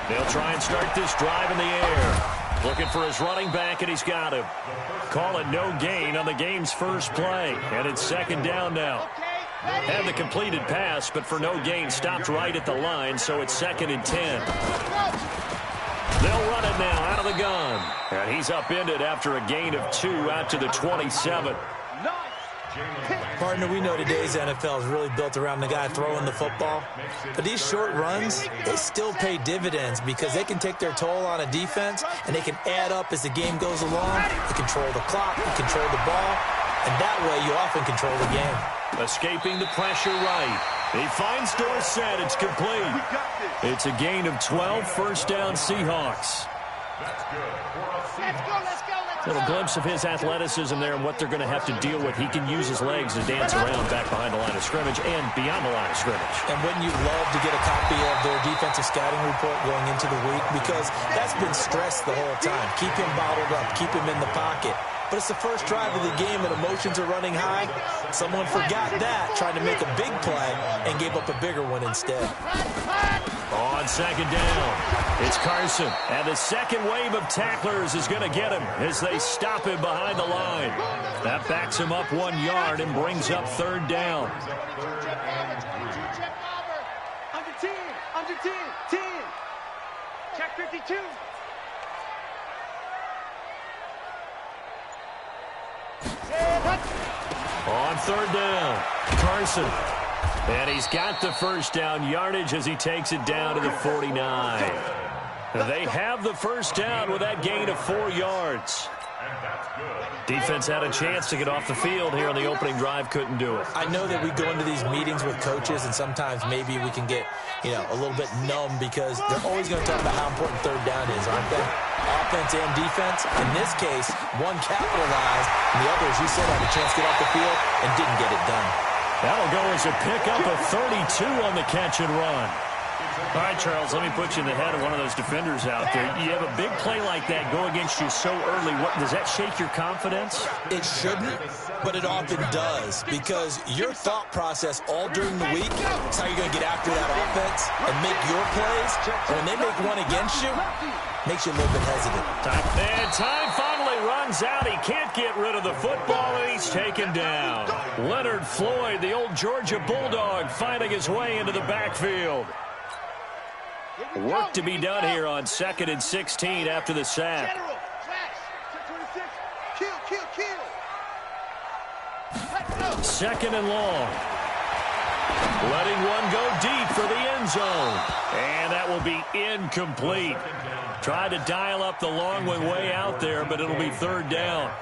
They'll try and start this drive in the air. Looking for his running back, and he's got him. Call it no gain on the game's first play. And it's second down now. Had the completed pass, but for no gain, stopped right at the line, so it's 2nd and 10. They'll run it now out of the gun. And he's upended after a gain of 2 out to the 27. Partner, we know today's NFL is really built around the guy throwing the football. But these short runs, they still pay dividends because they can take their toll on a defense, and they can add up as the game goes along. They control the clock, they control the ball, and that way you often control the game. Escaping the pressure right. He finds Dorsett. It's complete. It's a gain of 12, first down Seahawks. Little glimpse of his athleticism there and what they're going to have to deal with. He can use his legs to dance around back behind the line of scrimmage and beyond the line of scrimmage. And wouldn't you love to get a copy of their defensive scouting report going into the week? Because that's been stressed the whole time. Keep him bottled up. Keep him in the pocket. But it's the first drive of the game and emotions are running high. Someone forgot that, trying to make a big play, and gave up a bigger one instead. On second down, it's Carson. And the second wave of tacklers is going to get him as they stop him behind the line. That backs him up 1 yard and brings up third down. Under 10, under 10, 10. Check 52. On third down, Carson. And he's got the first down yardage as he takes it down to the 49. They have the first down with that gain of 4 yards. Defense had a chance to get off the field here on the opening drive, couldn't do it. I know that we go into these meetings with coaches, and sometimes maybe we can get, a little bit numb because they're always going to talk about how important third down is, aren't they? Offense and defense. In this case, one capitalized, and the other, as you said, had a chance to get off the field and didn't get it done. That'll go as a pickup of 32 on the catch and run. All right, Charles, let me put you in the head of one of those defenders out there. You have a big play like that go against you so early. Does that shake your confidence? It shouldn't, but it often does because your thought process all during the week is how you're going to get after that offense and make your plays. And when they make one against you, makes you a little bit hesitant. And time finally runs out. He can't get rid of the football, and he's taken down. Leonard Floyd, the old Georgia Bulldog, finding his way into the backfield. Work to be done here on 2nd and 16 after the sack. Second and long. Letting one go deep for the end zone. And that will be incomplete. Tried to dial up the long one way out there, but it'll be third down.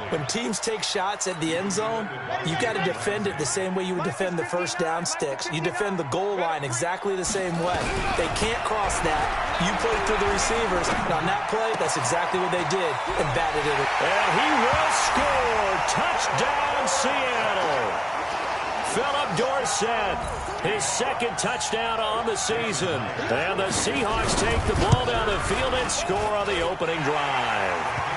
When teams take shots at the end zone, you got to defend it the same way you would defend the first down sticks. You defend the goal line exactly the same way. They can't cross that. You play through the receivers. And on that play, that's exactly what they did and batted it. And he will score. Touchdown, Seattle. Philip Dorsett, his second touchdown on the season. And the Seahawks take the ball down the field and score on the opening drive.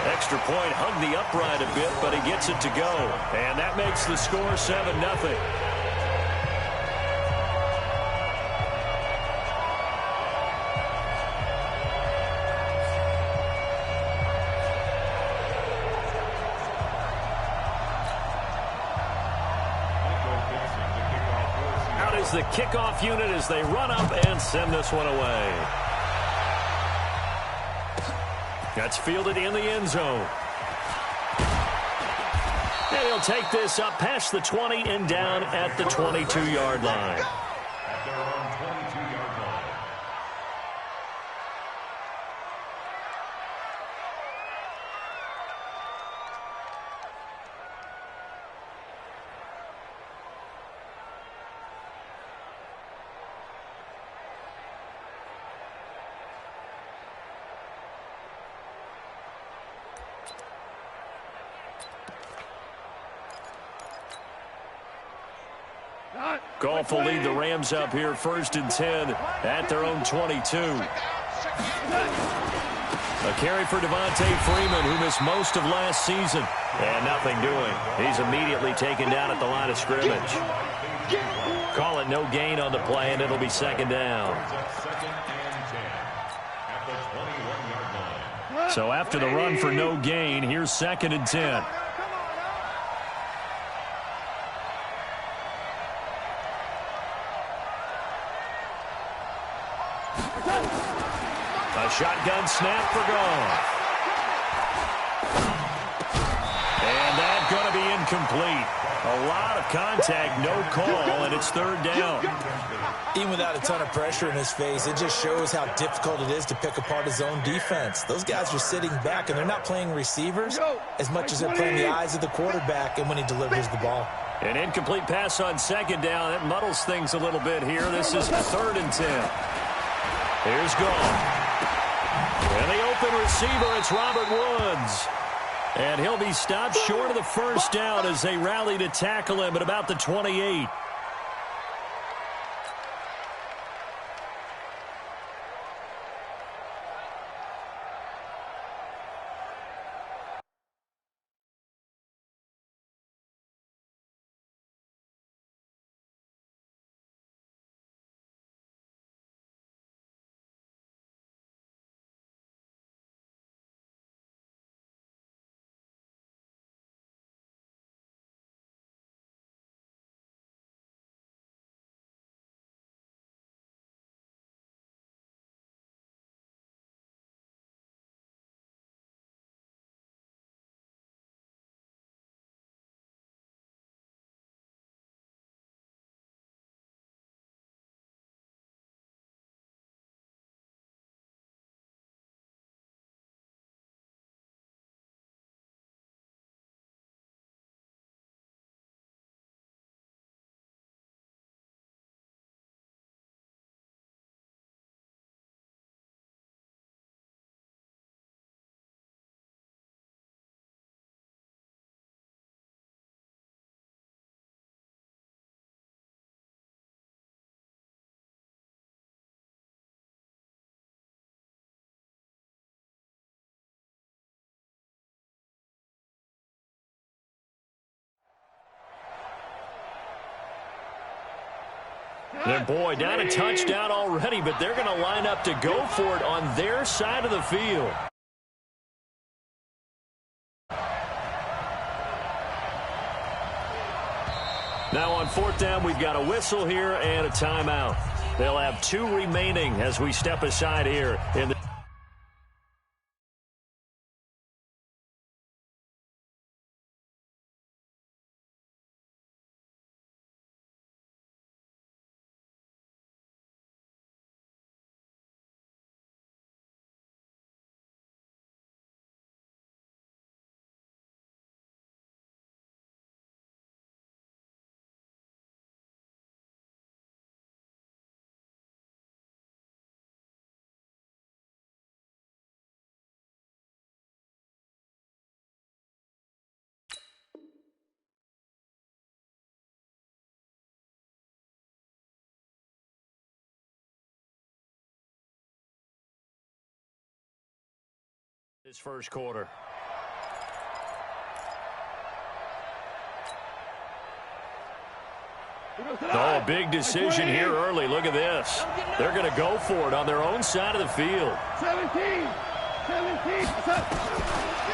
Extra point hugged the upright a bit, but he gets it to go. And that makes the score 7-0. Out is the kickoff unit as they run up and send this one away. That's fielded in the end zone. And he'll take this up past the 20 and down at the 22-yard line. Goff will lead the Rams up here 1st and 10 at their own 22. A carry for Devontae Freeman, who missed most of last season. And nothing doing. He's immediately taken down at the line of scrimmage. Call it no gain on the play, and it'll be second down. So after the run for no gain, here's 2nd and 10. A shotgun snap for Goff. And that's going to be incomplete. A lot of contact, no call, and it's 3rd down. Even without a ton of pressure in his face, it just shows how difficult it is to pick apart his own defense. Those guys are sitting back, and they're not playing receivers as much as they're playing the eyes of the quarterback and when he delivers the ball. An incomplete pass on 2nd down. That muddles things a little bit here. This is 3rd and 10. Here's Goff. And the open receiver, it's Robert Woods. And he'll be stopped short of the 1st down as they rally to tackle him at about the 28. Their boy down a touchdown already, but they're going to line up to go for it on their side of the field. Now on 4th down, we've got a whistle here and a timeout. They'll have 2 remaining as we step aside here in the this first quarter. Oh, big decision here early. Look at this. They're going to go for it on their own side of the field. 17.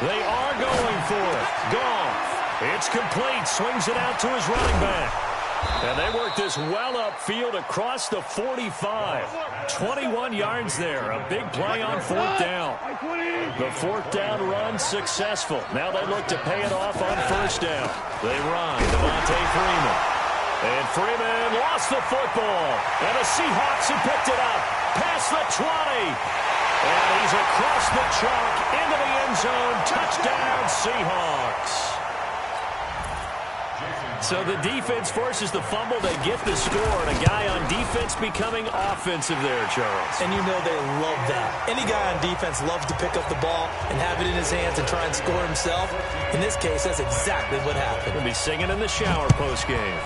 They are going for it. Goff. It's complete. Swings it out to his running back. And they work this well upfield across the 45. 21 yards there. A big play on 4th down. The 4th down run successful. Now they look to pay it off on 1st down. They run. Devontae Freeman. And Freeman lost the football. And the Seahawks have picked it up. Past the 20. And he's across the chalk into the end zone. Touchdown, Seahawks. So the defense forces the fumble. They get the score. And a guy on defense becoming offensive there, Charles. And you know they love that. Any guy on defense loves to pick up the ball and have it in his hands and try and score himself. In this case, that's exactly what happened. We'll be singing in the shower postgame.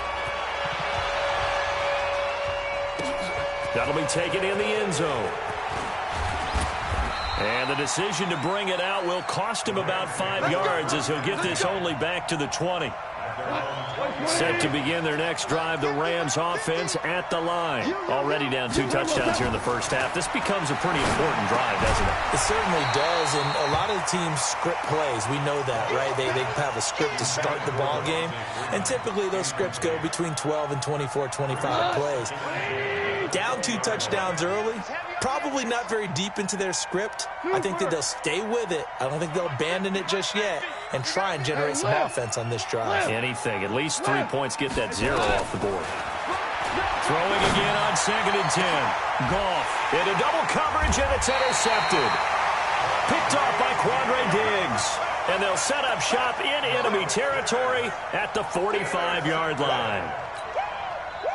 That'll be taken in the end zone. And the decision to bring it out will cost him about 5 yards as he'll get this only back to the 20. Set to begin their next drive, the Rams offense at the line. Already down 2 touchdowns here in the first half. This becomes a pretty important drive, doesn't it? It certainly does, and a lot of the teams script plays. We know that, right? They have a script to start the ball game, and typically those scripts go between 12 and 24, 25 plays. Down 2 touchdowns early, probably not very deep into their script. I think that they'll stay with it. I don't think they'll abandon it just yet and try and generate some offense on this drive. Anything. At least 3 points get that 0 off the board. Throwing again on 2nd and 10. Goff into double coverage, and it's intercepted. Picked off by Quandre Diggs. And they'll set up shop in enemy territory at the 45-yard line.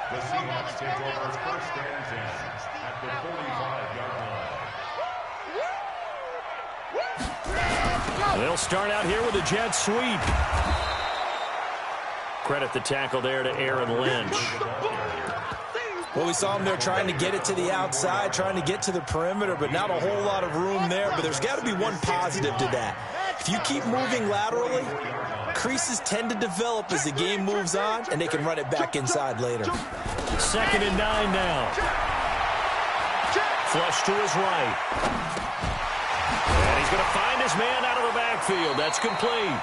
The Seahawks take over 1st and 10 at the 45-yard line. They'll start out here with a jet sweep. Credit the tackle there to Aaron Lynch. Well, we saw them there trying to get it to the outside, trying to get to the perimeter, but not a whole lot of room there. But there's got to be one positive to that. If you keep moving laterally, creases tend to develop as the game moves on, and they can run it back inside later. 2nd and 9 now. Flush to his right. And he's going to find his man out of the backfield. That's complete.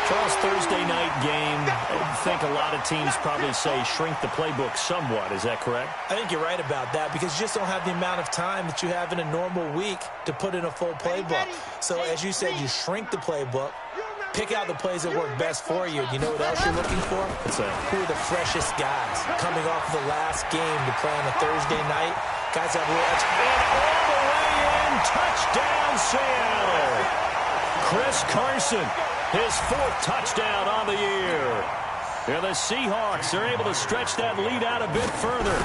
Charles, Thursday night game, I think a lot of teams probably say shrink the playbook somewhat. Is that correct? I think you're right about that because you just don't have the amount of time that you have in a normal week to put in a full playbook. So, as you said, you shrink the playbook, pick out the plays that work best for you. You know what else you're looking for? What's that? Who are the freshest guys coming off the last game to play on a Thursday night? Guys have real and all the way in, touchdown Seattle. Chris Carson, his 4th touchdown on the year. And the Seahawks are able to stretch that lead out a bit further.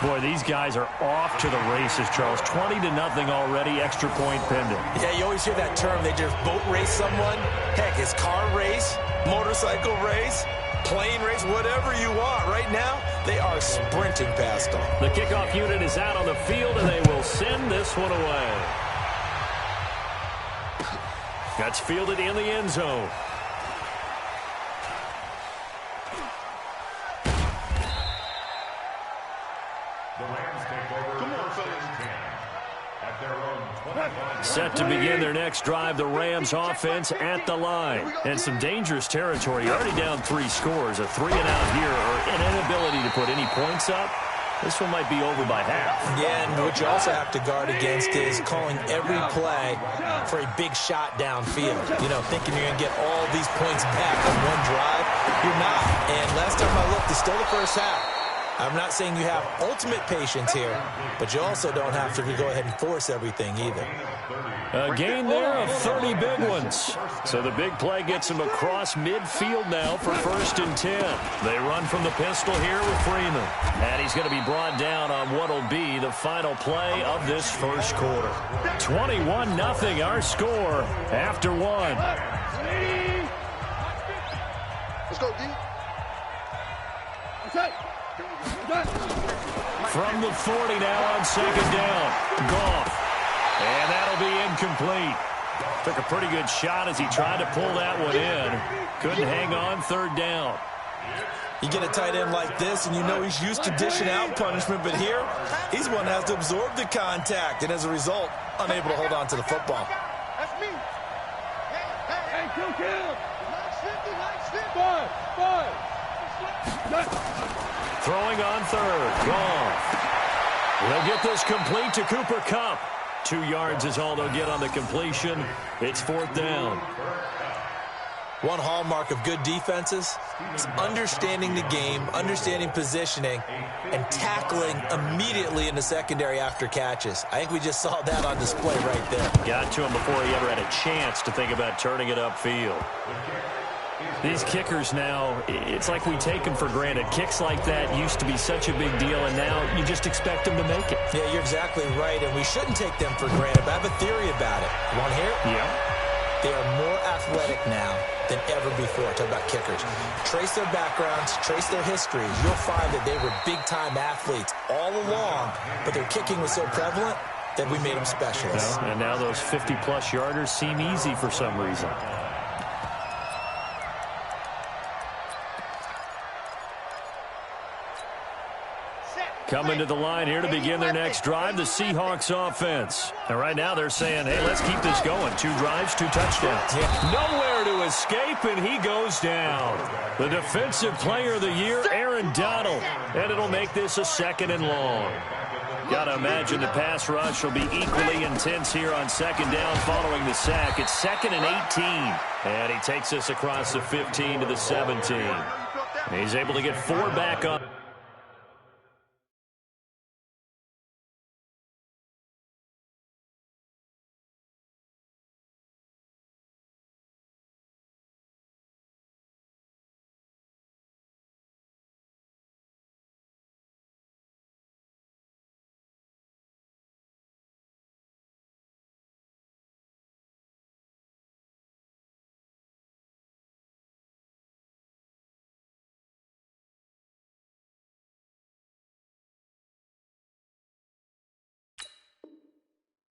Boy, these guys are off to the races, Charles. 20-0 already, extra point pending. Yeah, you always hear that term. They just boat race someone. Heck, it's car race, motorcycle race, plane race, whatever you want. Right now, they are sprinting past them. The kickoff unit is out on the field, and they will send this one away. That's fielded in the end zone. The Rams take over 1st and 10 at their own 25. Set to begin their next drive, the Rams offense at the line. And some dangerous territory. Already down 3 scores. A 3-and-out here, or an inability to put any points up. This one might be over by half. Yeah, and what you also have to guard against is calling every play for a big shot downfield. You know, thinking you're going to get all these points back on one drive. You're not. And last time I looked, it's still the first half. I'm not saying you have ultimate patience here, but you also don't have to go ahead and force everything either. A gain there of 30 big ones. So the big play gets him across midfield now for 1st and 10. They run from the pistol here with Freeman. And he's going to be brought down on what will be the final play of this first quarter. 21-0 our score after 1. Let's go, D. Okay. From the 40 now on 2nd down. Goff. And that'll be incomplete. Took a pretty good shot as he tried to pull that one in. Couldn't hang on 3rd down. You get a tight end like this, and you know he's used to dishing out punishment, but here, he's one that has to absorb the contact, and as a result, unable to hold on to the football. That's me. Hey, kill. Throwing on 3rd. Goff. They'll get this complete to Cooper Kupp. 2 yards is all they'll get on the completion. It's 4th down. One hallmark of good defenses is understanding the game, understanding positioning, and tackling immediately in the secondary after catches. I think we just saw that on display right there. Got to him before he ever had a chance to think about turning it upfield. These kickers now, it's like we take them for granted. Kicks like that used to be such a big deal, and now you just expect them to make it. Yeah, you're exactly right, and we shouldn't take them for granted, but I have a theory about it. You want to hear it? Yeah. They are more athletic now than ever before. Talk about kickers. Trace their backgrounds, trace their histories. You'll find that they were big-time athletes all along, but their kicking was so prevalent that we made them specialists. And now those 50-plus yarders seem easy for some reason. Coming to the line here to begin their next drive, the Seahawks offense. And right now they're saying, hey, let's keep this going. 2 drives, 2 touchdowns. Nowhere to escape, and he goes down. The Defensive Player of the Year, Aaron Donald. And it'll make this a 2nd and long. Got to imagine the pass rush will be equally intense here on 2nd down following the sack. It's 2nd and 18. And he takes us across the 15 to the 17. He's able to get 4 back up.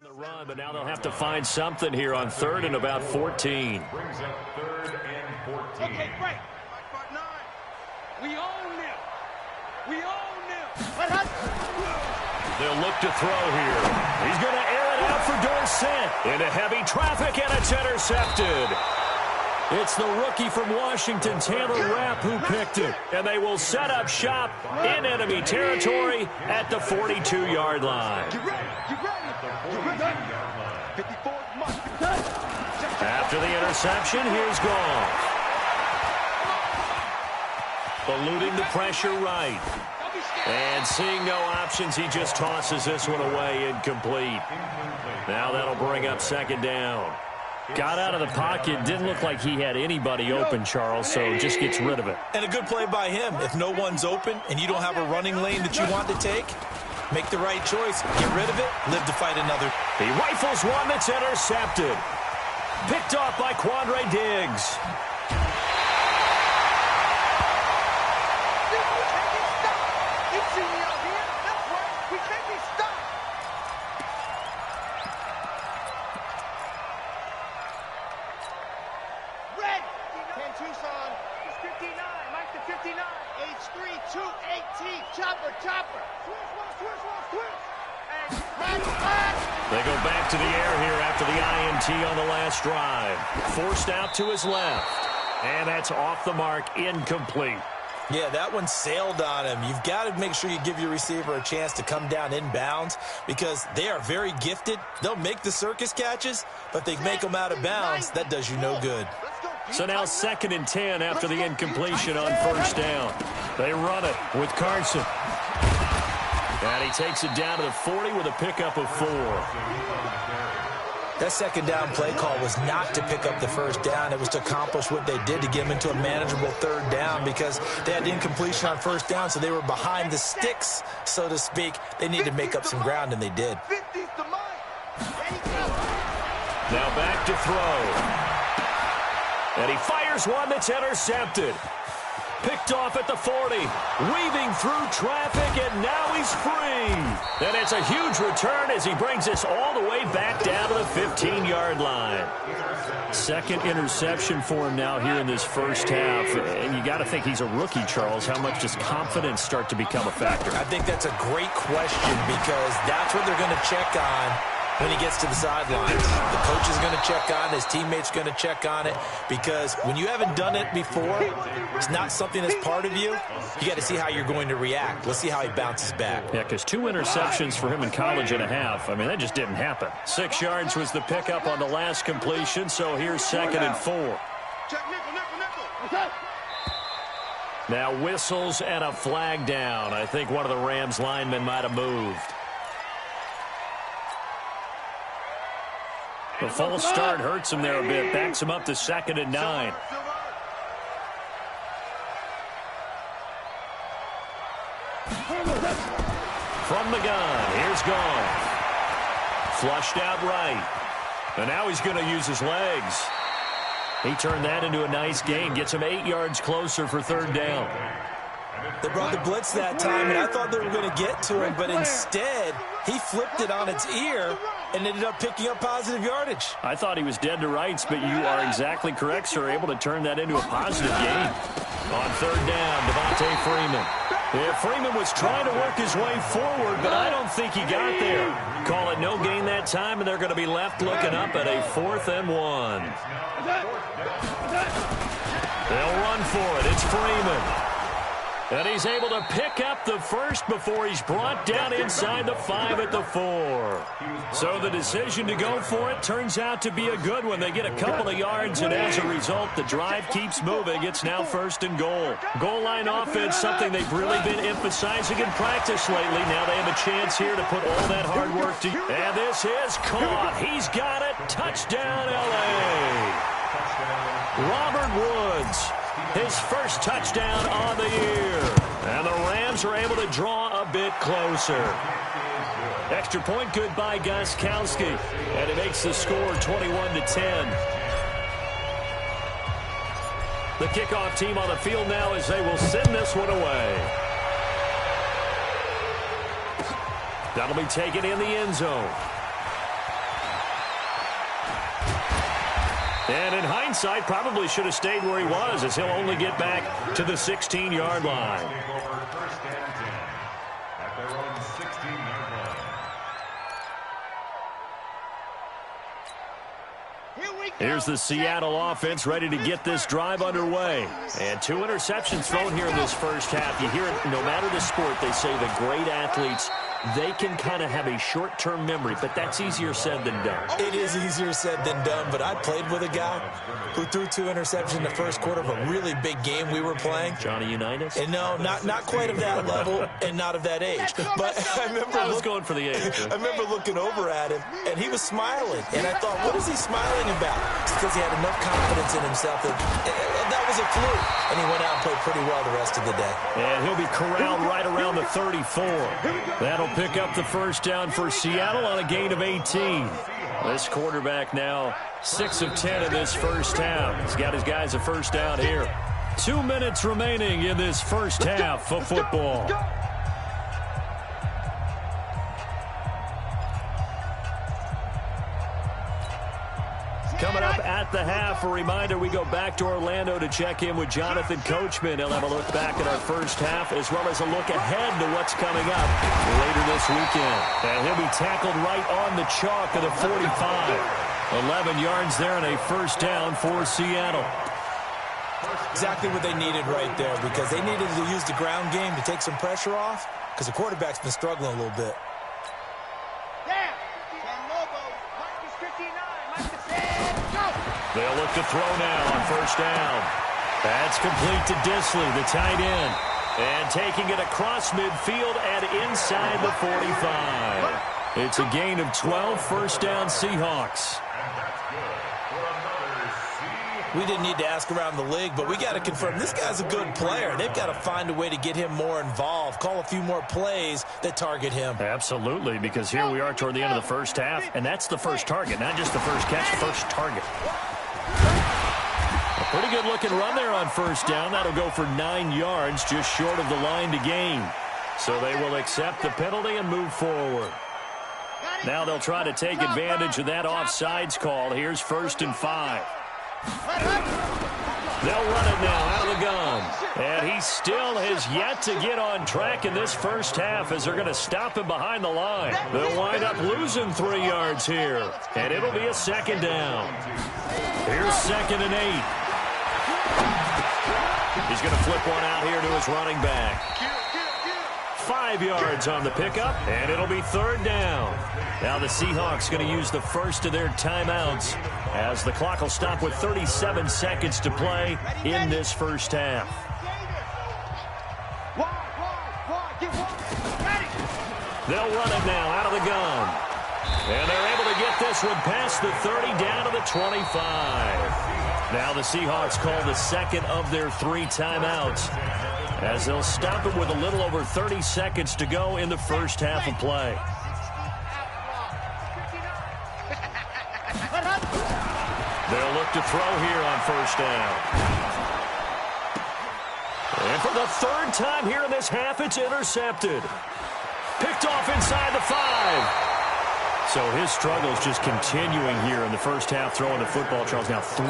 The run, but now they'll have to find something here on 3rd and about 14. Brings up 3rd and 14. Okay, break. We own them. We own them. They'll look to throw here. He's going to air it out for Dorsett. Into heavy traffic, and it's intercepted. It's the rookie from Washington, Taylor Rapp, who picked it. And they will set up shop in enemy territory at the 42-yard line. After the interception, here's Goff. Eluding the pressure right. And seeing no options, he just tosses this one away, incomplete. Now that'll bring up 2nd down. Got out of the pocket. Didn't look like he had anybody open, Charles, so just gets rid of it. And a good play by him. If no one's open and you don't have a running lane that you want to take, make the right choice. Get rid of it. Live to fight another. He rifles one that's intercepted. Picked off by Quandre Diggs. They go back to the air here after the INT on the last drive. Forced out to his left. And that's off the mark, incomplete. Yeah, that one sailed on him. You've got to make sure you give your receiver a chance to come down inbounds because they are very gifted. They'll make the circus catches, but they make them out of bounds. That does you no good. So now 2nd and 10 after the incompletion on 1st down. They run it with Carson. And he takes it down to the 40 with a pickup of 4. That 2nd down play call was not to pick up the 1st down. It was to accomplish what they did to get them into a manageable 3rd down because they had incompletion on 1st down, so they were behind the sticks, so to speak. They needed to make up some ground, and they did. Now back to throw. And he fires one that's intercepted. Picked off at the 40. Weaving through traffic, and now he's free. And it's a huge return as he brings us all the way back down to the 15-yard line. 2nd interception for him now here in this 1st half. And you got to think he's a rookie, Charles. How much does confidence start to become a factor? I think that's a great question because that's what they're going to check on when he gets to the sidelines. The coach is going to check on it. His teammates going to check on it because when you haven't done it before, it's not something that's part of you. You got to see how you're going to react. Let's see how he bounces back. Yeah, because 2 interceptions for him in college and a half. I mean, that just didn't happen. 6 yards was the pickup on the last completion, so here's 2nd and 4. Now whistles and a flag down. I think one of the Rams linemen might have moved. The false start hurts him there a bit. Backs him up to 2nd and 9. From the gun, here's Goff. Flushed out right. And now he's going to use his legs. He turned that into a nice gain. Gets him 8 yards closer for 3rd down. They brought the blitz that time, and I thought they were going to get to him, but instead, he flipped it on its ear and ended up picking up positive yardage. I thought he was dead to rights, but you are exactly correct, sir. Able to turn that into a positive gain. On 3rd down, Devontae Freeman. Yeah, Freeman was trying to work his way forward, but I don't think he got there. Call it no gain that time, and they're going to be left looking up at a 4th and 1. They'll run for it. It's Freeman. And he's able to pick up the first before he's brought down inside the 5 at the 4. So the decision to go for it turns out to be a good one. They get a couple of yards, and as a result, the drive keeps moving. It's now 1st and goal. Goal line offense, something they've really been emphasizing in practice lately. Now they have a chance here to put all that hard work to... And this is caught. He's got it. Touchdown, L.A. Robert Woods. His first touchdown on the year. And the Rams are able to draw a bit closer. Extra point good by Gostkowski. And it makes the score 21-10. The kickoff team on the field now as they will send this one away. That'll be taken in the end zone. And in hindsight, probably should have stayed where he was, as he'll only get back to the 16-yard line. Here's the Seattle offense ready to get this drive underway. And 2 interceptions thrown here in this first half. You hear it, no matter the sport, they say the great athletes, they can kind of have a short-term memory, but that's easier said than done. It is easier said than done, but I played with a guy who threw 2 interceptions in the first quarter of a really big game we were playing. Johnny Unitas? And no, not quite of that level and not of that age. But I was going for the age. I remember looking over at him, and he was smiling. And I thought, what is he smiling about? It's because he had enough confidence in himself that was a fluke. And he went out and played pretty well the rest of the day. And he'll be corralled right around the 34. That'll pick up the first down for Seattle on a gain of 18. This quarterback now 6 of 10 in this first half. He's got his guys a first down here. 2 minutes remaining in this first half of football. Coming up at the half, a reminder, we go back to Orlando to check in with Jonathan Coachman. He'll have a look back at our first half as well as a look ahead to what's coming up later this weekend. And he'll be tackled right on the chalk of the 45. 11 yards there and a first down for Seattle. Exactly what they needed right there, because they needed to use the ground game to take some pressure off, because the quarterback's been struggling a little bit. They'll look to throw now on first down. That's complete to Disley, the tight end. And taking it across midfield and inside the 45. It's a gain of 12, first down Seahawks. We didn't need to ask around the league, but we got to confirm this guy's a good player. They've got to find a way to get him more involved, call a few more plays that target him. Absolutely, because here we are toward the end of the first half, and that's the first target, not just the first catch, first target. A pretty good-looking run there on first down. That'll go for 9 yards, just short of the line to gain. So they will accept the penalty and move forward. Now they'll try to take advantage of that offsides call. Here's 1st and 5. They'll run it now out of the gun. And he still has yet to get on track in this first half as they're going to stop him behind the line. They'll wind up losing 3 yards here. And it'll be a second down. Here's 2nd and 8. He's going to flip one out here to his running back. 5 yards on the pickup, and it'll be 3rd down. Now the Seahawks going to use the first of their timeouts as the clock will stop with 37 seconds to play in this first half. They'll run it now out of the gun. And they're able to get this one past the 30 down to the 25. Now the Seahawks call the second of their 3 timeouts as they'll stop it with a little over 30 seconds to go in the first half of play. They'll look to throw here on first down. And for the 3rd time here in this half, it's intercepted. Picked off inside the 5. So his struggle is just continuing here in the first half throwing the football, Charles. Now 3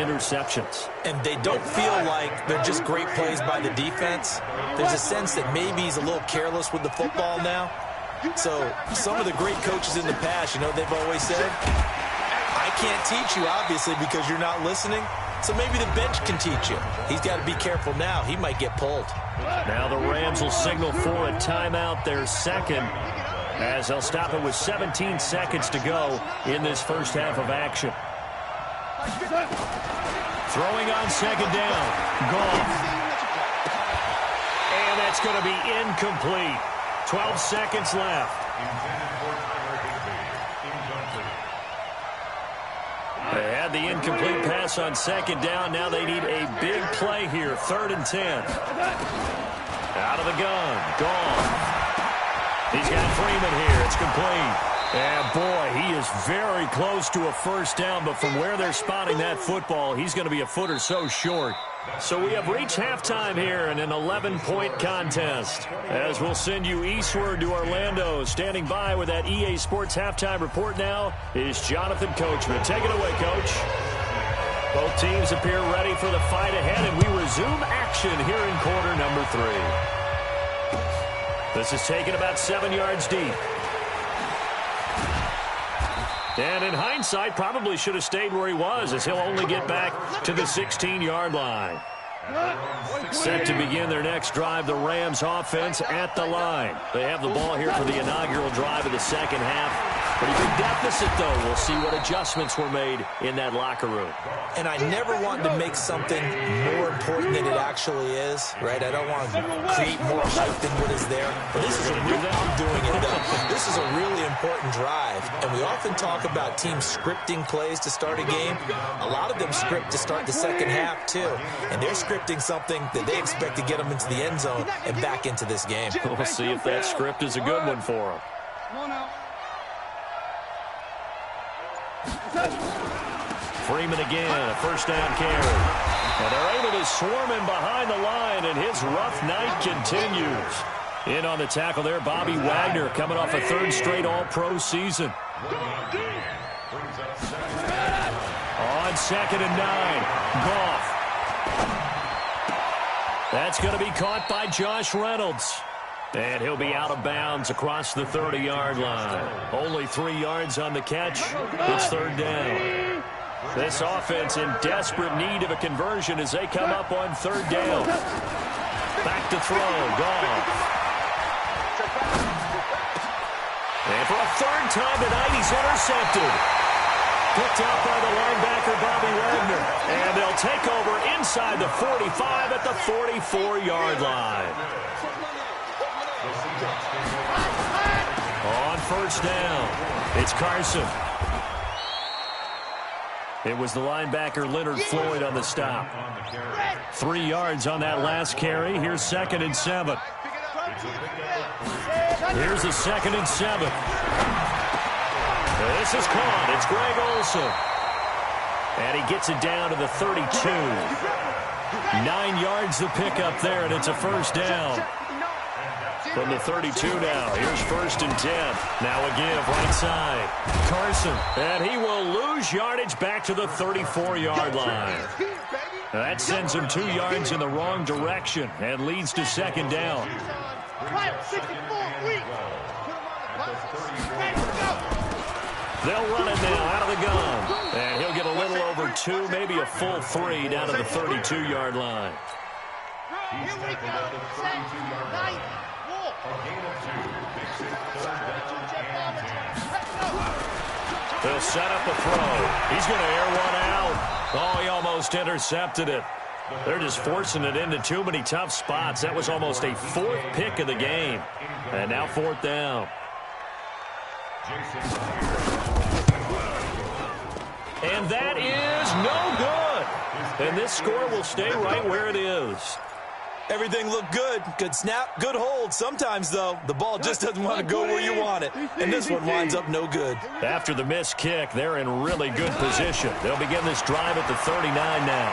interceptions. And they don't feel like they're just great plays by the defense. There's a sense that maybe he's a little careless with the football now. So some of the great coaches in the past, you know, they've always said, I can't teach you, obviously, because you're not listening. So maybe the bench can teach you. He's got to be careful now. He might get pulled. Now the Rams will signal for a timeout, their second, as they'll stop it with 17 seconds to go in this first half of action. Throwing on second down. Goff. And that's going to be incomplete. 12 seconds left. They had the incomplete pass on second down. Now they need a big play here. 3rd and 10. Out of the gun. Goff. He's got Freeman here. It's complete. And, boy, he is very close to a first down, but from where they're spotting that football, he's going to be a foot or so short. So we have reached halftime here in an 11-point contest. As we'll send you eastward to Orlando. Standing by with that EA Sports halftime report now is Jonathan Coachman. Take it away, Coach. Both teams appear ready for the fight ahead, and we resume action here in quarter number 3. This is taken about 7 yards deep. And in hindsight, probably should have stayed where he was, as he'll only get back to the 16-yard line. Set to begin their next drive, the Rams offense at the line. They have the ball here for the inaugural drive of the second half. Pretty big deficit, though. We'll see what adjustments were made in that locker room. And I never want to make something more important than it actually is, right? I don't want to create more hype than what is there. But this is I'm doing it, though. This is a really important drive. And we often talk about teams scripting plays to start a game. A lot of them script to start the second half, too. And they're scripting something that they expect to get them into the end zone and back into this game. We'll see if that script is a good one for them. Freeman again, a first down carry. And they're able to swarm him behind the line, and his rough night continues. In on the tackle there, Bobby Wagner, coming off a 3rd straight All-Pro season. On 2nd and 9, Goff. That's going to be caught by Josh Reynolds. And he'll be out of bounds across the 30-yard line. Only 3 yards on the catch. It's 3rd down. This offense in desperate need of a conversion as they come up on 3rd down. Back to throw. Goff. And for a 3rd time tonight, he's intercepted. Picked out by the linebacker, Bobby Wagner. And they'll take over inside the 45 at the 44-yard line. On 1st down, it's Carson. It was the linebacker Leonard Floyd on the stop. 3 yards on that last carry. Here's 2nd and 7. Here's a 2nd and 7. This is caught. It's Greg Olsen. And he gets it down to the 32. 9 yards to pick up there, and it's a first down. From the 32 now, here's 1st and 10. Now a give, right side. Carson, and he will lose yardage back to the 34-yard line. That sends him 2 yards in the wrong direction and leads to 2nd down. They'll run it now out of the gun. And he'll get a little over 2, maybe a full 3 down to the 32-yard line. Here we go. They'll set up a throw. He's going to air one out. Oh, he almost intercepted it. They're just forcing it into too many tough spots. That was almost a 4th pick of the game. And now 4th down. And that is no good. And this score will stay right where it is. Everything looked good. Good snap, good hold. Sometimes, though, the ball just doesn't want to go where you want it. And this one winds up no good. After the missed kick, they're in really good position. They'll begin this drive at the 39 now.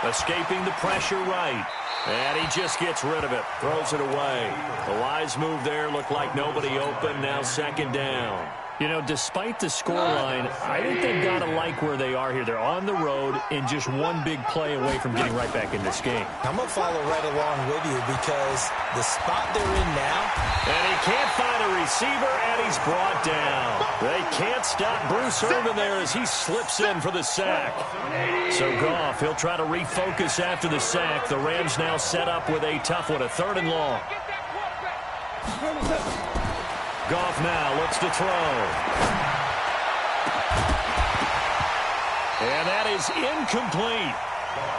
Escaping the pressure right. And he just gets rid of it. Throws it away. A wise move there. Looked like nobody open. Now second down. You know, despite the scoreline, I think they've got to like where they are here. They're on the road and just one big play away from getting right back in this game. I'm going to follow right along with you because the spot they're in now. And he can't find a receiver, and he's brought down. They can't stop Bruce Irvin there as he slips in for the sack. So Goff, he'll try to refocus after the sack. The Rams now set up with a tough one, a 3rd and long. Goff now looks to throw. And that is incomplete.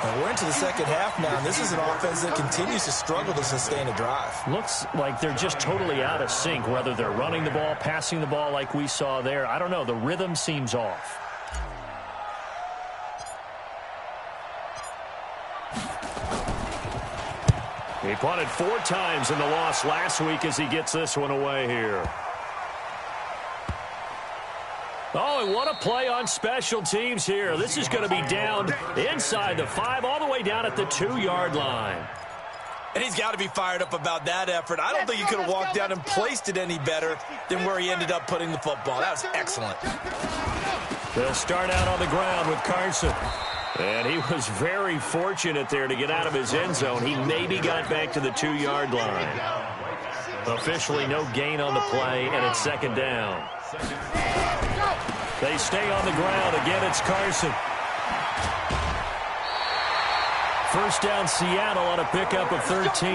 And we're into the second half now, and this is an offense that continues to struggle to sustain a drive. Looks like they're just totally out of sync, whether they're running the ball, passing the ball like we saw there. I don't know. The rhythm seems off. He punted 4 times in the loss last week as he gets this one away here. Oh, and what a play on special teams here. This is going to be down inside the 5, all the way down at the 2-yard line. And he's got to be fired up about that effort. I don't think he could have walked down and placed it any better than where he ended up putting the football. That was excellent. They'll start out on the ground with Carson. And he was very fortunate there to get out of his end zone. He maybe got back to the 2-yard line. Officially no gain on the play, and it's second down. They stay on the ground. Again, it's Carson. First down, Seattle on a pickup of 13.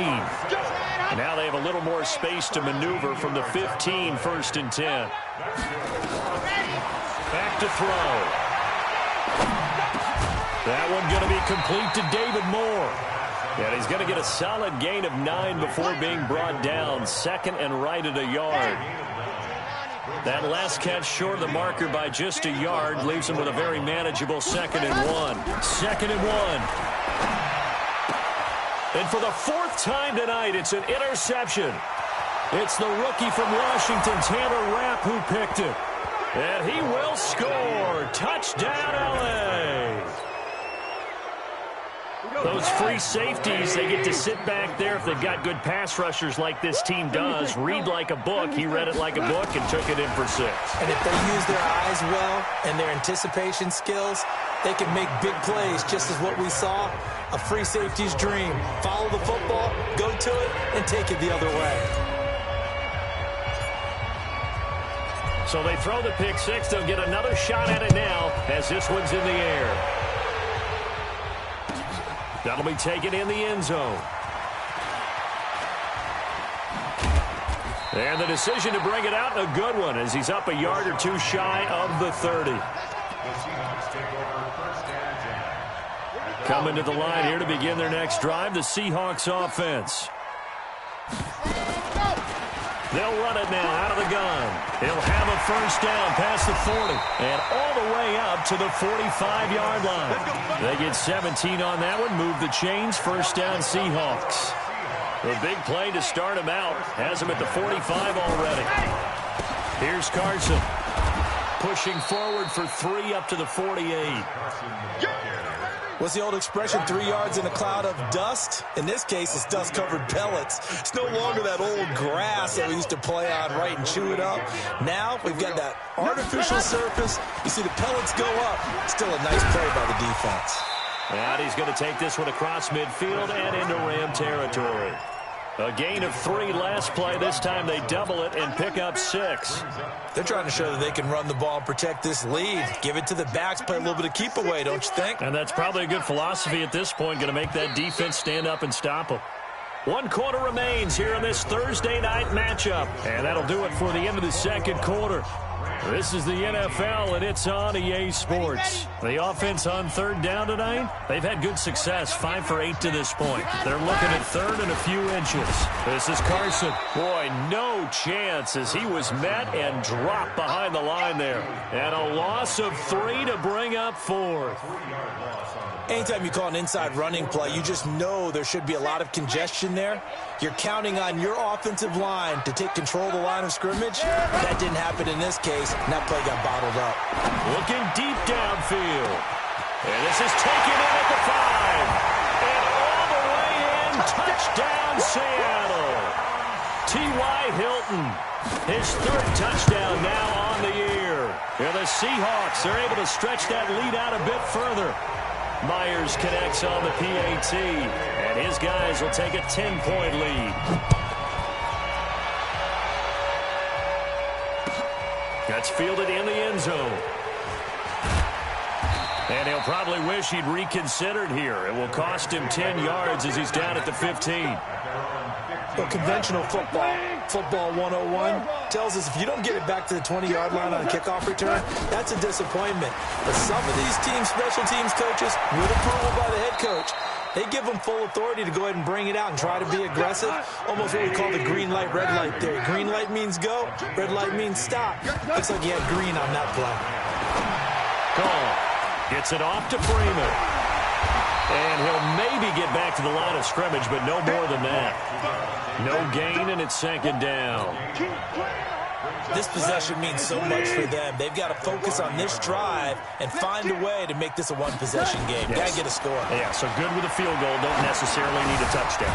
Now they have a little more space to maneuver from the 15, 1st and 10. Back to throw. That one going to be complete to David Moore. And he's going to get a solid gain of 9 before being brought down. 2nd and right at a yard. That last catch short of the marker by just a yard leaves him with a very manageable 2nd and 1. 2nd and 1. And for the 4th time tonight, it's an interception. It's the rookie from Washington, Taylor Rapp, who picked it. And he will score. Touchdown, L.A. Those free safeties, they get to sit back there if they've got good pass rushers like this team does. Read like a book. He read it like a book and took it in for 6. And if they use their eyes well and their anticipation skills, they can make big plays, just as what we saw. A free safety's dream. Follow the football, go to it, and take it the other way. So they throw the pick 6. They'll get another shot at it now as this one's in the air. That'll be taken in the end zone. And the decision to bring it out, a good one, as he's up a yard or 2 shy of the 30. Coming to the line here to begin their next drive, the Seahawks offense. They'll run it now out of the gun. He'll have a first down past the 40 and all the way up to the 45-yard line. They get 17 on that one, move the chains, first down Seahawks. The big play to start him out has him at the 45 already. Here's Carson pushing forward for 3 up to the 48. What's the old expression, 3 yards in a cloud of dust? In this case, it's dust-covered pellets. It's no longer that old grass that we used to play on, right, and chew it up. Now we've got that artificial surface. You see the pellets go up. Still a nice play by the defense. And he's going to take this one across midfield and into Ram territory. A gain of 3 last play. This time they double it and pick up 6. They're trying to show that they can run the ball and protect this lead. Give it to the backs, play a little bit of keep away, don't you think? And that's probably a good philosophy at this point, going to make that defense stand up and stop them. 1 quarter remains here in this Thursday night matchup. And that'll do it for the end of the second quarter. This is the NFL, and it's on EA Sports. The offense on 3rd down tonight, they've had good success, 5 for 8 to this point. They're looking at 3rd and a few inches. This is Carson. Boy, no chance as he was met and dropped behind the line there. And a loss of 3 to bring up 4th. Anytime you call an inside running play, you just know there should be a lot of congestion there. You're counting on your offensive line to take control of the line of scrimmage. That didn't happen in this case, and that play got bottled up. Looking deep downfield. And this is taken in at the 5. touchdown, Seattle. T.Y. Hilton, his third touchdown now on the year. And the Seahawks are able to stretch that lead out a bit further. Myers connects on the PAT, and his guys will take a 10-point lead. That's fielded in the end zone. And he'll probably wish he'd reconsidered here. It will cost him 10 yards as he's down at the 15. Well, conventional football 101, tells us if you don't get it back to the 20-yard line on a kickoff return, that's a disappointment. But some of these special teams coaches, with approval by the head coach, they give them full authority to go ahead and bring it out and try to be aggressive. Almost what we call the green light, red light theory. Green light means go, red light means stop. Looks like he had green on that play. Gone. Gets it off to Freeman. And he'll maybe get back to the line of scrimmage, but no more than that. No gain, and it's second down. This possession means so much for them. They've got to focus on this drive and find a way to make this a one-possession game. Yes. Got to get a score. Yeah, so good with a field goal. Don't necessarily need a touchdown.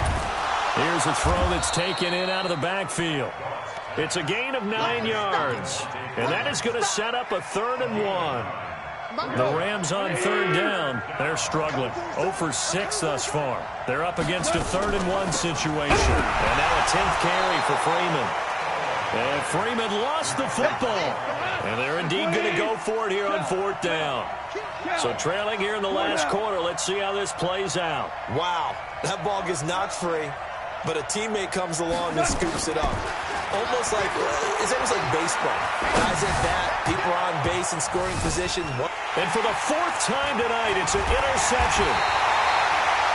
Here's a throw that's taken in out of the backfield. It's a gain of 9 yards. And that is going to set up a 3rd and 1. The Rams on third down. They're struggling. 0 for 6 thus far. They're up against a 3rd and 1 situation. And now a 10th carry for Freeman. And Freeman lost the football. And they're indeed going to go for it here on 4th down. So trailing here in the last quarter. Let's see how this plays out. Wow, that ball gets knocked free, but a teammate comes along and scoops it up. It's almost like baseball. Guys at bat, people are on base in scoring position. And for the 4th time tonight, it's an interception.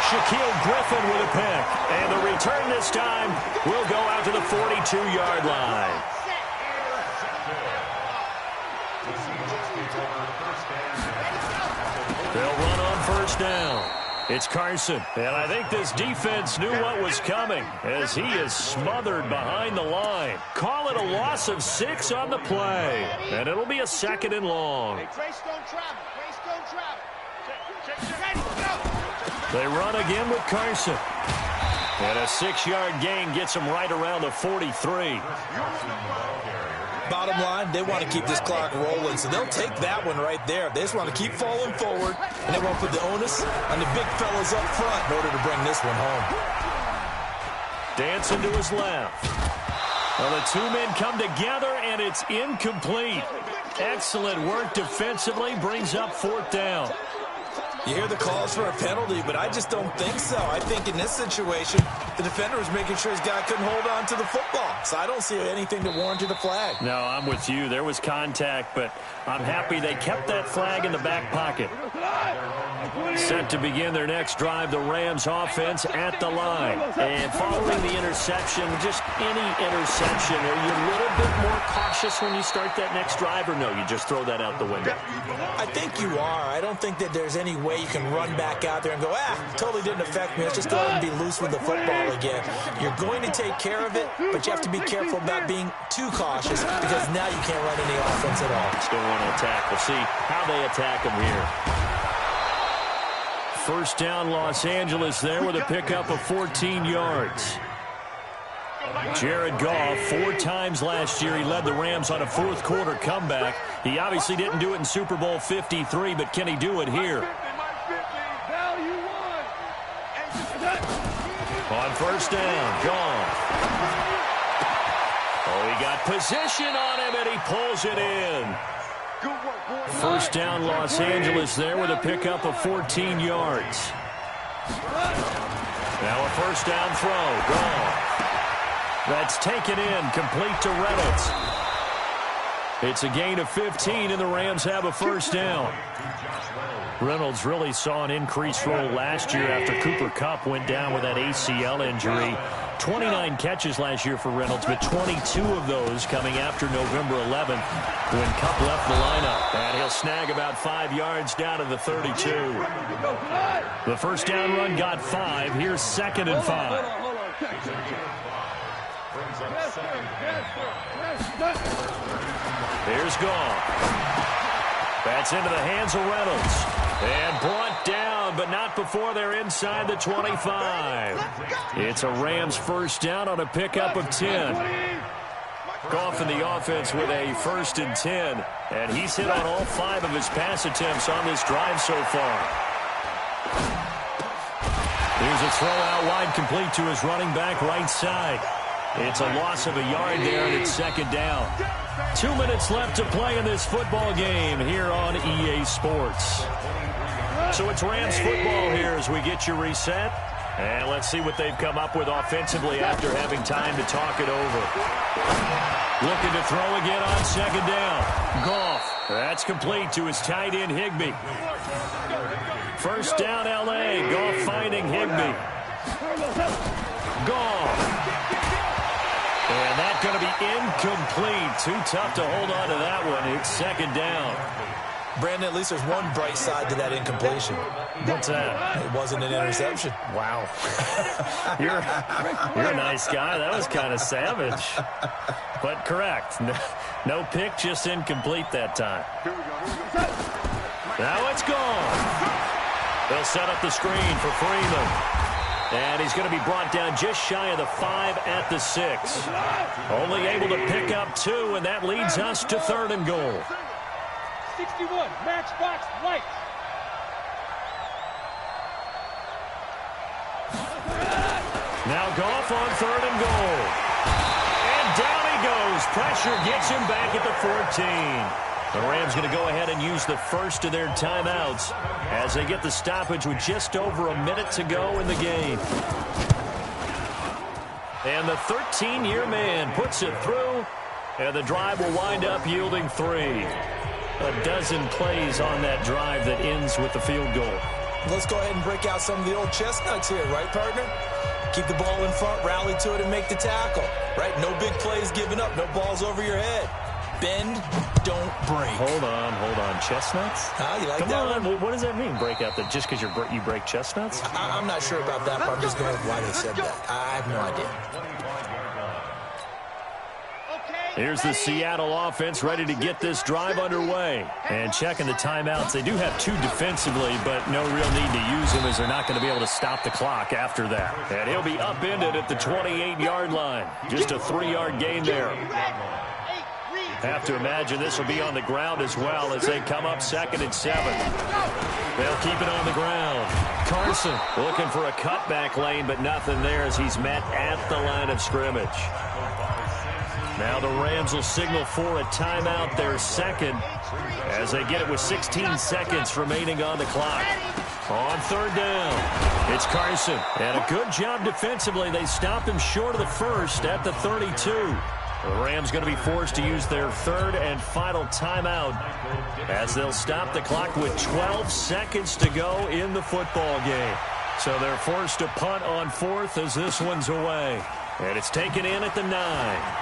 Shaquille Griffin with a pick. And the return this time will go out to the 42-yard line. They'll run on 1st down. It's Carson, and I think this defense knew what was coming as he is smothered behind the line. Call it a loss of 6 on the play, and it'll be a 2nd and long. They run again with Carson, and a 6-yard gain gets him right around the 43. Bottom line, they want to keep this clock rolling, so they'll take that one right there. They just want to keep falling forward, and they want to put the onus on the big fellas up front in order to bring this one home. Dancing to his left. Well, the 2 men come together, and it's incomplete. Excellent work defensively, brings up 4th down. You hear the calls for a penalty, but I just don't think so. I think in this situation, the defender was making sure his guy couldn't hold on to the football. So I don't see anything to warrant a flag. No, I'm with you. There was contact, but I'm happy they kept that flag in the back pocket. Set to begin their next drive, the Rams offense at the line. And following the interception, just any interception, are you a little bit more cautious when you start that next drive, or no, you just throw that out the window? I think you are. I don't think that there's any way you can run back out there and go, totally didn't affect me. Let's just go ahead and be loose with the football again. You're going to take care of it, but you have to be careful about being too cautious because now you can't run any offense at all. Still want to attack. We'll see how they attack him here. 1st down, Los Angeles there with a pickup of 14 yards. Jared Goff, 4 times last year, he led the Rams on a 4th quarter comeback. He obviously didn't do it in Super Bowl 53, but can he do it here? On 1st down, Goff. Oh, he got position on him, and he pulls it in. 1st down, Los Angeles there with a pickup of 14 yards. Now a 1st down throw. Goff. That's taken in, complete to Reynolds. It's a gain of 15, and the Rams have a 1st down. Reynolds really saw an increased role last year after Cooper Kupp went down with that ACL injury. 29 catches last year for Reynolds, but 22 of those coming after November 11th when Kupp left the lineup. And he'll snag about 5 yards down to the 32. The 1st down run got 5. Here's 2nd and 5. Here's Goff. That's into the hands of Reynolds. And brought down, but not before they're inside the 25. It's a Rams first down on a pickup of 10. Goff in the offense with a 1st and 10. And he's hit on all 5 of his pass attempts on this drive so far. Here's a throw out wide, complete to his running back right side. It's a loss of a yard there, and it's 2nd down. 2 minutes left to play in this football game here on EA Sports. So it's Rams football here as we get you reset. And let's see what they've come up with offensively after having time to talk it over. Looking to throw again on 2nd down. Goff. That's complete to his tight end, Higbee. First down, L.A. Goff finding Higbee. Goff. And that's going to be incomplete. Too tough to hold on to that one. It's 2nd down. Brandon, at least there's one bright side to that incompletion. What's that? It wasn't an interception. Wow. You're a nice guy. That was kind of savage. But correct. No pick, just incomplete that time. Now it's gone. They'll set up the screen for Freeman. And he's going to be brought down just shy of the 5 at the 6. Only able to pick up 2, and that leads us to 3rd and goal. 61, matchbox right. Now Goff on 3rd and goal. And down he goes. Pressure gets him back at the 14. The Rams going to go ahead and use the first of their timeouts as they get the stoppage with just over a minute to go in the game. And the 13-year man puts it through, and the drive will wind up yielding 3. A dozen plays on that drive that ends with the field goal. Let's go ahead and break out some of the old chestnuts here, right, partner? Keep the ball in front, rally to it, and make the tackle, right? No big plays given up, no balls over your head. Bend, don't break. Hold on. Chestnuts? You like Come that on. one? What does that mean, break out? That just because you break chestnuts? I'm not sure about that, but I'm just going with why they said that. I have no idea. Here's the Seattle offense ready to get this drive underway. And checking the timeouts. They do have 2 defensively, but no real need to use them as they're not going to be able to stop the clock after that. And he'll be upended at the 28-yard line. Just a 3-yard gain there. Have to imagine this will be on the ground as well as they come up 2nd and 7. They'll keep it on the ground. Carson looking for a cutback lane, but nothing there as he's met at the line of scrimmage. Now the Rams will signal for a timeout, their 2nd, as they get it with 16 seconds remaining on the clock. On 3rd down, it's Carson. And a good job defensively. They stopped him short of the 1st at the 32. The Rams going to be forced to use their 3rd and final timeout as they'll stop the clock with 12 seconds to go in the football game. So they're forced to punt on 4th as this one's away. And it's taken in at the 9.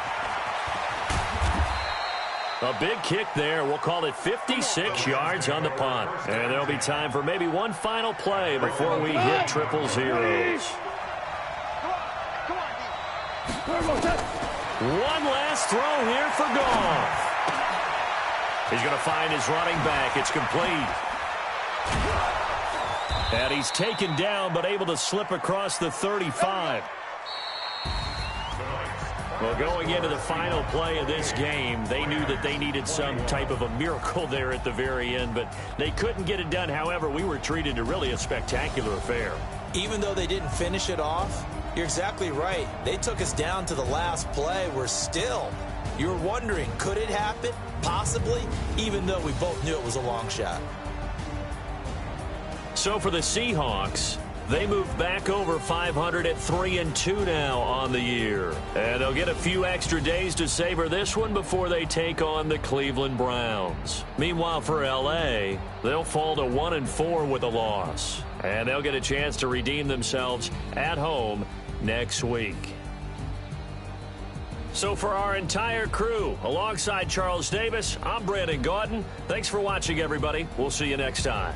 A big kick there. We'll call it 56 yards on the punt. And there'll be time for maybe one final play before we hit 000. One last throw here for Goff. He's going to find his running back. It's complete. And he's taken down but able to slip across the 35. Well, going into the final play of this game, they knew that they needed some type of a miracle there at the very end, but they couldn't get it done. However, we were treated to really a spectacular affair. Even though they didn't finish it off, you're exactly right. They took us down to the last play. We're still, you're wondering, could it happen? Possibly, even though we both knew it was a long shot. So for the Seahawks, they move back over 500 at 3-2 now on the year. And they'll get a few extra days to savor this one before they take on the Cleveland Browns. Meanwhile, for L.A., they'll fall to 1-4 with a loss. And they'll get a chance to redeem themselves at home next week. So for our entire crew, alongside Charles Davis, I'm Brandon Gaudin. Thanks for watching, everybody. We'll see you next time.